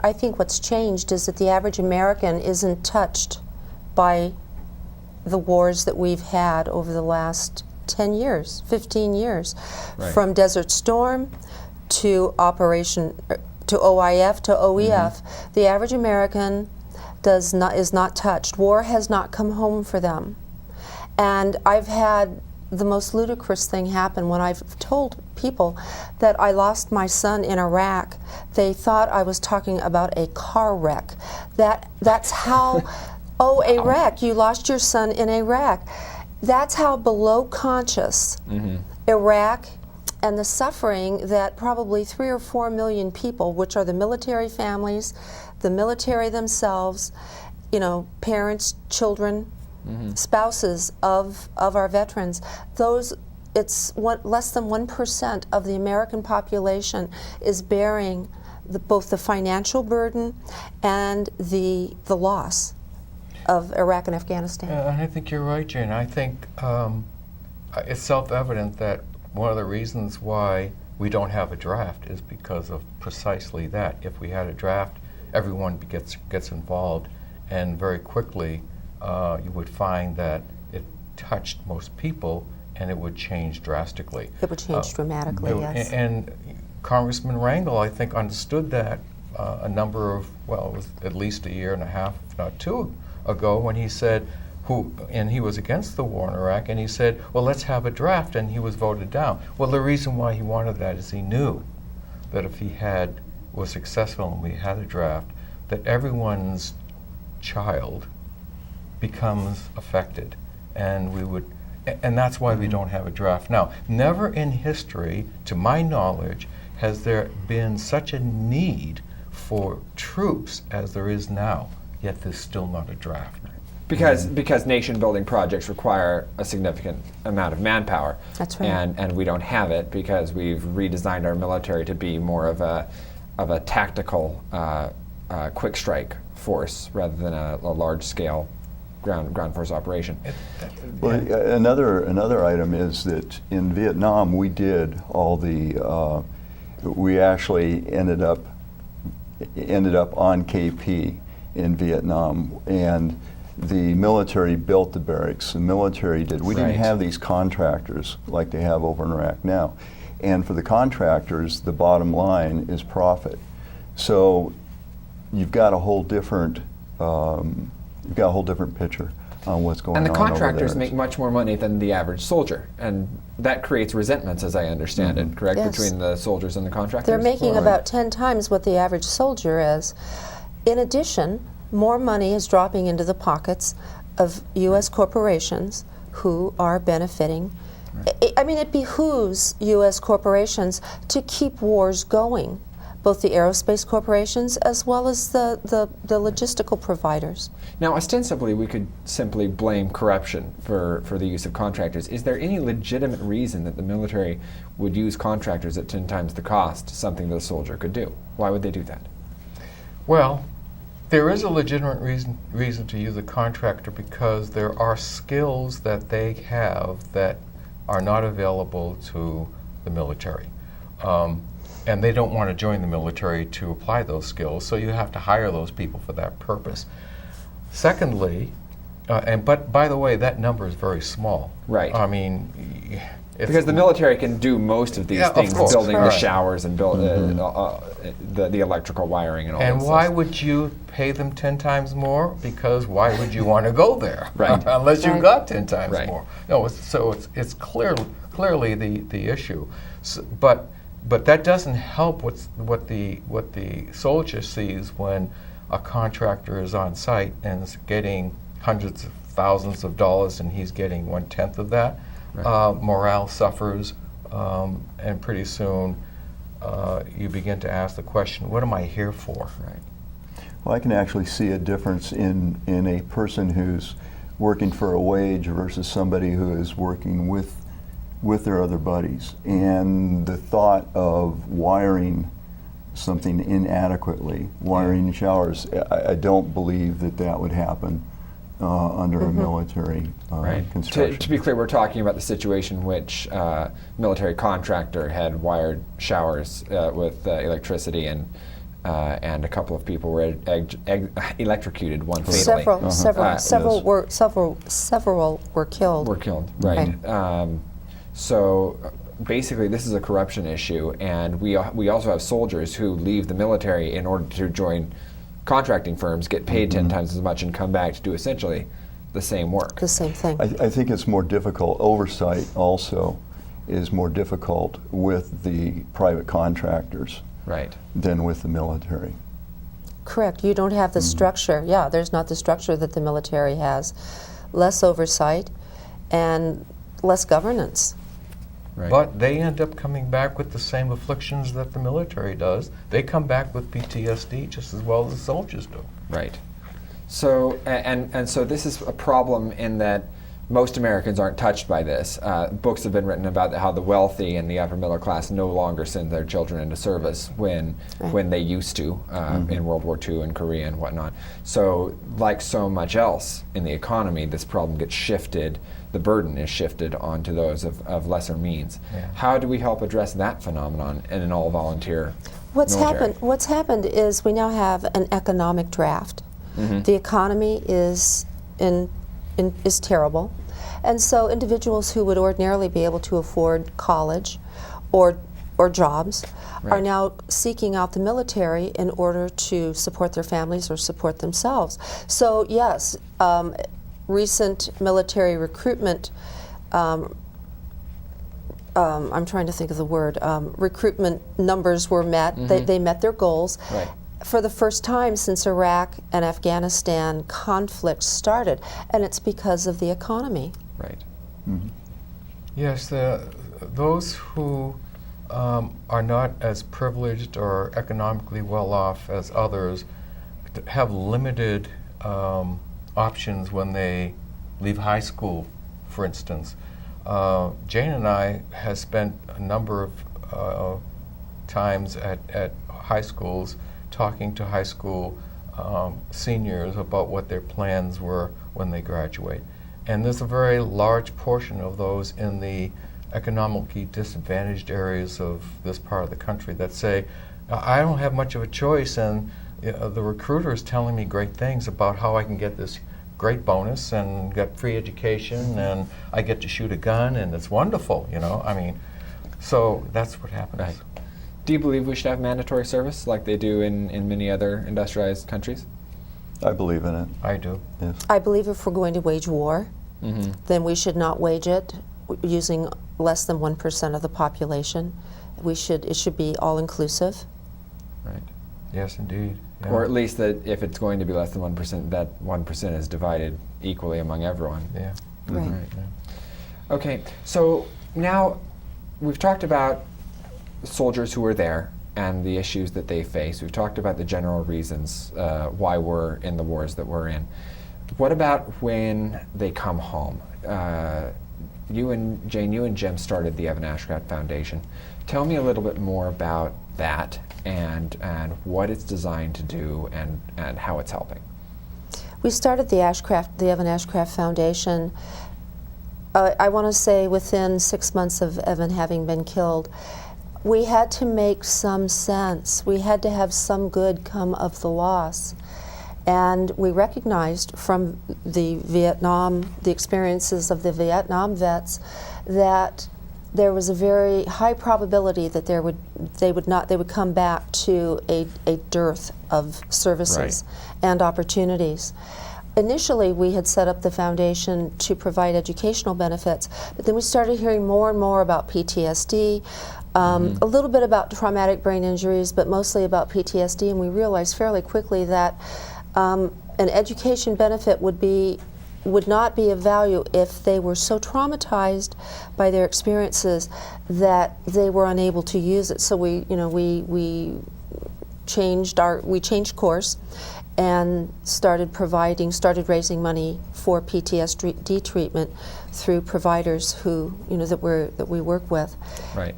I think what's changed is that the average American isn't touched by the wars that we've had over the last 10 years, 15 years, right. From Desert Storm to Operation, to OIF to OEF. The average American is not touched. War has not come home for them. And I've had the most ludicrous thing happen when I've told people that I lost my son in Iraq. They thought I was talking about a car wreck. That's how, oh, a wreck, you lost your son in Iraq. That's how below conscious Iraq and the suffering that probably 3 or 4 million people, which are the military families, the military themselves, you know, parents, children, spouses of our veterans, it's less than 1% of the American population is bearing both the financial burden and the loss of Iraq and Afghanistan. I think you're right, Jane. I think it's self-evident that one of the reasons why we don't have a draft is because of precisely that. If we had a draft, everyone gets involved, and very quickly you would find that it touched most people, and it would change drastically. It would change dramatically, yes. And Congressman Rangel, I think, understood that a number of, well, it was at least a year and a half, if not 2 ago, when he said, and he was against the war in Iraq, and he said, well, let's have a draft, and he was voted down. Well, the reason why he wanted that is he knew that if he was successful and we had a draft, that everyone's child becomes affected, and that's why we don't have a draft now. Never in history, to my knowledge, has there been such a need for troops as there is now, yet there's still not a draft. Because nation-building projects require a significant amount of manpower. That's right. And we don't have it because we've redesigned our military to be more of a tactical, quick strike force rather than a large-scale ground force operation. Well, another item is that in Vietnam we did all the. We actually ended up on KP in Vietnam, and the military built the barracks. The military did. We didn't have these contractors like they have over in Iraq now. And for the contractors, the bottom line is profit. So you've got a whole different picture on what's going on. And the contractors over there. make much more money than the average soldier, and that creates resentments, as I understand it, correct? Yes. Between the soldiers and the contractors? They're making about 10 times what the average soldier is. In addition, more money is dropping into the pockets of U.S. corporations who are benefiting. I mean, it behooves U.S. corporations to keep wars going, both the aerospace corporations as well as the logistical providers. Now, ostensibly, we could simply blame corruption for the use of contractors. Is there any legitimate reason that the military would use contractors at 10 times the cost, something that a soldier could do? Why would they do that? Well, there is a legitimate reason to use a contractor because there are skills that they have that are not available to the military. And they don't want to join the military to apply those skills, so you have to hire those people for that purpose. Secondly, but by the way, that number is very small. Right. I mean, because the military can do most of these things, building the showers and build the electrical wiring and all that. And why would you pay them 10 times more? Because why would you want to go there? Right. Unless you got 10 times Right. more. No, so it's clearly the issue. So, but that doesn't help what the soldier sees when a contractor is on site and is getting hundreds of thousands of dollars and he's getting 1/10 of that. Right. Morale suffers, and pretty soon you begin to ask the question, what am I here for? Right. Well, I can actually see a difference in a person who's working for a wage versus somebody who is working with their other buddies. And the thought of wiring something inadequately, wiring showers, I don't believe that would happen under a military construction. To be clear, we're talking about the situation in which military contractor had wired showers with electricity, and and a couple of people were electrocuted, one fatally. Several were killed. Were killed, right. So basically this is a corruption issue, and we also have soldiers who leave the military in order to join contracting firms, get paid 10 times as much, and come back to do essentially the same work. The same thing. I think it's more difficult. Oversight also is more difficult with the private contractors Right. than with the military. Correct. You don't have the structure. Yeah, there's not the structure that the military has. Less oversight and less governance. Right. But they end up coming back with the same afflictions that the military does. They come back with PTSD just as well as the soldiers do. Right. So, and so this is a problem in that most Americans aren't touched by this. Books have been written about how the wealthy and the upper middle class no longer send their children into service when they used to in World War II and Korea and whatnot. So, like so much else in the economy, this problem gets shifted. The burden is shifted onto those of lesser means. Yeah. How do we help address that phenomenon in an all-volunteer What's military? happened is we now have an economic draft. The economy is terrible, and so individuals who would ordinarily be able to afford college or jobs are now seeking out the military in order to support their families or support themselves. So yes, recent military recruitment, I'm trying to think of the word, recruitment numbers were met. They met their goals. Right. For the first time since Iraq and Afghanistan conflict started, and it's because of the economy. Right. Yes, those who are not as privileged or economically well off as others have limited options when they leave high school, for instance. Jane and I have spent a number of times at high schools talking to high school seniors about what their plans were when they graduate. And there's a very large portion of those in the economically disadvantaged areas of this part of the country that say, I don't have much of a choice, and the recruiter is telling me great things about how I can get this great bonus and get free education and I get to shoot a gun and it's wonderful, you know. I mean, so that's what happens. Right. Do you believe we should have mandatory service like they do in many other industrialized countries? I believe in it. I do. Yes. I believe if we're going to wage war, then we should not wage it using less than 1% of the population. It should be all-inclusive. Right. Yes, indeed. Yeah. Or at least that if it's going to be less than 1%, that 1% is divided equally among everyone. Yeah. Right. Yeah. Okay, so now we've talked about soldiers who are there and the issues that they face. We've talked about the general reasons why we're in the wars that we're in. What about when they come home? You and Jane, you and Jim started the Evan Ashcraft Foundation. Tell me a little bit more about that and what it's designed to do and how it's helping. We started the Evan Ashcraft Foundation, I want to say within 6 months of Evan having been killed. We had to make some sense. We had to have some good come of the loss. And we recognized from the experiences of the Vietnam vets, that there was a very high probability that they would come back to a dearth of services and opportunities. Initially, we had set up the foundation to provide educational benefits, but then we started hearing more and more about PTSD, a little bit about traumatic brain injuries, but mostly about PTSD, and we realized fairly quickly that an education benefit would not be of value if they were so traumatized by their experiences that they were unable to use it. So we changed course and started raising money for PTSD treatment through providers who that we work with. Right.